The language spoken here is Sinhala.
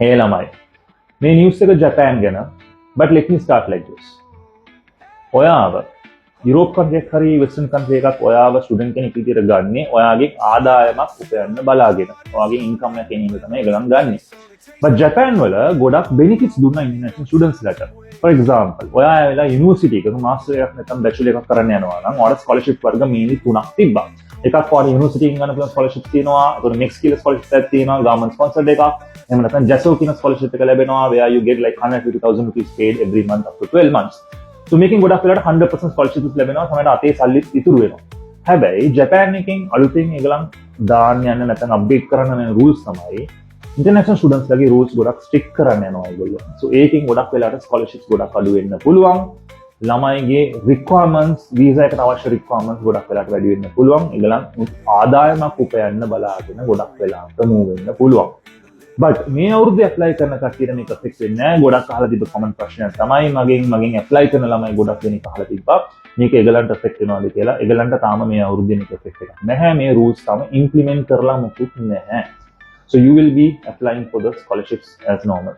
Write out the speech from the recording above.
Hey lamai. මේ නිවුස් එක ජපාන් ගැන. But let me start like this. ඔයාව යුරෝප් කන්ට්‍රියක් හරි වෙස්ටර්න් කන්ට්‍රි එකක් ඔයාව ස්ටුඩන්ට් කෙනෙක් විදිහට ගන්නේ ඔයාගේ ආදායමක් උපයන්න බලාගෙන. ඔයාගේ ඉන්කම් එක එන එක තමයි ඒගොල්ලන් ගන්නෙ. But ජපාන් වල ගොඩක් benefits දුන්නා ඉන්ටර්නැෂනල් ස්ටුඩන්ට්ස් ලට. For example, ඔයා ඇවිල්ලා යුනිවර්සිටි එකක මාස්ටර් එකක් නැත්නම් බැචලර් එකක් කරන්න යනවා නම් ඔයාලට ස්කෝලර්ෂිප් වර්ග mainly 3ක් තිබ්බා. එකක් ඔයාලා යුනිවර්සිටි එකෙන් ගන්න පුළුවන් ස්කෝලර්ෂිප් තියෙනවා. ඒතකොට next skill ස්කෝලර්ෂිප් එකක් තියෙනවා. government sponsored එකක්. එහෙම නැත්නම් JASO කියන ස්කෝලර්ෂිප් එක ලැබෙනවා where you get like 150,000 rupees paid every month up to 12 months. So making ගොඩක් වෙලාවට 100% scholarships ලැබෙනවා. තමයි අතේ සල්ලි ඉතුරු වෙනවා. හැබැයි ජපාන් එකෙන් අලුතෙන් ඒගොල්ලන් දාන්න යන නැත්නම් අප්ඩේට් කරන්න යන rules තමයි international students ලගේ rules ගොඩක් strict කරන්න යනවා ඒගොල්ලෝ. So ඒකෙන් ගොඩක් වෙලාවට scholarships ගොඩක් අඩු වෙන්න පුළුවන්. ළමයිගේ requirements visa එකට අවශ්‍ය requirements ගොඩක් වෙලාවට වැඩි වෙන්න පුළුවන්. ඒගොල්ලන් ආදායමක් උපයන්න බලාගෙන ගොඩක් වෙලාවට move වෙන්න පුළුවන්. But මේ අවුරුද්දේ apply කරන කට්ටියට මේක affect වෙන්නේ නැහැ. ගොඩක් අහලා තිබ්බ comment ප්‍රශ්නයක් තමයි මගෙන් apply කරන ළමයි ගොඩක් දෙනෙක් අහලා තිබ්බා. මේක ඒගොල්ලන්ට affect වෙනවද කියලා. ඒගොල්ලන්ට තාම මේ අවුරුද්දේ මේක affect එකක් නැහැ. මේ rules තාම implement කරලා මොකුත් නැහැ. So you will be applying for the scholarships as normal.